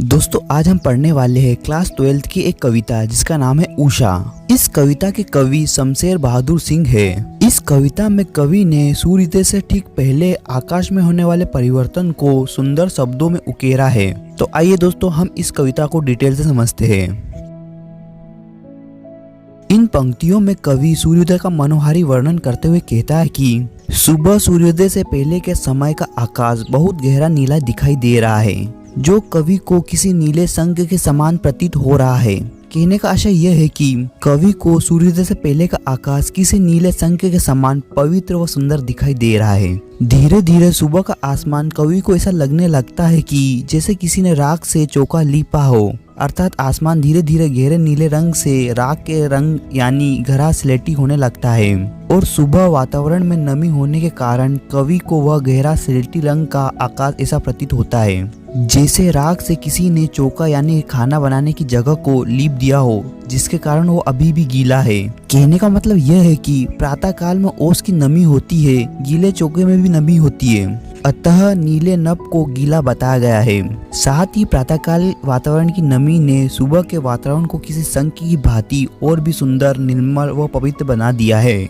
दोस्तों आज हम पढ़ने वाले हैं क्लास 12th की एक कविता जिसका नाम है उषा। इस कविता के कवि शमशेर बहादुर सिंह है। इस कविता में कवि ने सूर्योदय से ठीक पहले आकाश में होने वाले परिवर्तन को सुंदर शब्दों में उकेरा है। तो आइए दोस्तों हम इस कविता को डिटेल से समझते हैं। इन पंक्तियों में कवि सूर्योदय का मनोहारी वर्णन करते हुए कहता है कि सुबह सूर्योदय से पहले के समय का आकाश बहुत गहरा नीला दिखाई दे रहा है, जो कवि को किसी नीले संग के समान प्रतीत हो रहा है। कहने का आशय यह है कि कवि को सूर्योदय से पहले का आकाश किसी नीले संग के समान पवित्र व सुंदर दिखाई दे रहा है। धीरे धीरे सुबह का आसमान कवि को ऐसा लगने लगता है कि जैसे किसी ने राख से चौका लीपा हो, अर्थात आसमान धीरे धीरे गहरे नीले रंग से राख के रंग यानी गहरा स्लेटी होने लगता है। और सुबह वातावरण में नमी होने के कारण कवि को वह गहरा स्लेटी रंग का आकाश ऐसा प्रतीत होता है जैसे राख से किसी ने चौका यानी खाना बनाने की जगह को लीप दिया हो, जिसके कारण वो अभी भी गीला है। कहने का मतलब यह है कि प्रातः काल में ओस की नमी होती है, गीले चौके में भी नमी होती है, अतः नीले नभ को गीला बताया गया है। साथ ही प्रातःकाल वातावरण की नमी ने सुबह के वातावरण को किसी संग की भांति और भी सुंदर, निर्मल व पवित्र बना दिया है।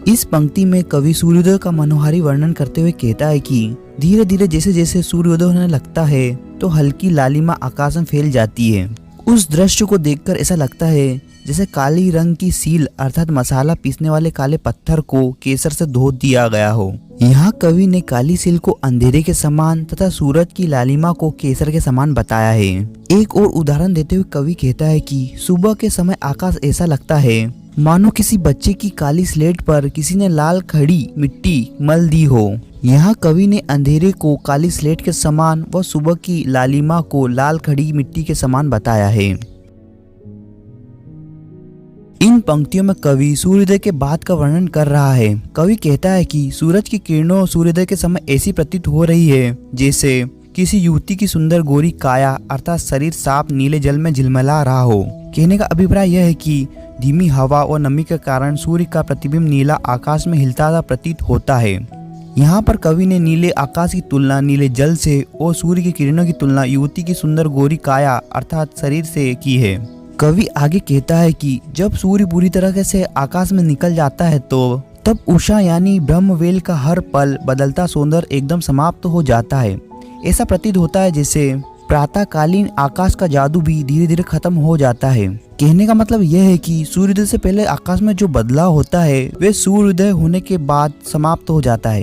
इस पंक्ति में कवि सूर्योदय का मनोहारी वर्णन करते हुए कहता है कि धीरे धीरे जैसे जैसे सूर्योदय होने लगता है तो हल्की लालिमा आकाश में फैल जाती है। उस दृश्य को देखकर ऐसा लगता है जैसे काली रंग की सील अर्थात मसाला पीसने वाले काले पत्थर को केसर से धो दिया गया हो। यहाँ कवि ने काली सील को अंधेरे के समान तथा सूरज की लालिमा को केसर के समान बताया है। एक और उदाहरण देते हुए कवि कहता है कि सुबह के समय आकाश ऐसा लगता है मानो किसी बच्चे की काली स्लेट पर किसी ने लाल खड़ी मिट्टी मल दी हो। यहाँ कवि ने अंधेरे को काली स्लेट के समान व सुबह की लालिमा को लाल खड़ी मिट्टी के समान बताया है। इन पंक्तियों में कवि सूर्योदय के बाद का वर्णन कर रहा है। कवि कहता है कि सूरज की किरणों सूर्योदय के समय ऐसी प्रतीत हो रही है जैसे किसी युवती की सुंदर गोरी काया अर्थात शरीर साफ नीले जल में झिलमिला रहा हो। कहने का अभिप्राय यह है कि धीमी हवा और नमी के कारण सूर्य का प्रतिबिंब नीला आकाश में हिलता हुआ प्रतीत होता है। यहाँ पर कवि ने नीले आकाश की तुलना नीले जल से और सूर्य की किरणों की तुलना युवती की सुंदर गोरी काया अर्थात शरीर से की है। कवि आगे कहता है कि जब सूर्य पूरी तरह से आकाश में निकल जाता है तो तब उषा यानी ब्रह्मवेल का हर पल बदलता सौंदर्य एकदम समाप्त हो जाता है। ऐसा प्रतीत होता है जैसे प्रातःकालीन आकाश का जादू भी धीरे धीरे खत्म हो जाता है। कहने का मतलब यह है कि सूर्योदय से पहले आकाश में जो बदलाव होता है वे सूर्योदय होने के बाद समाप्त हो जाता है।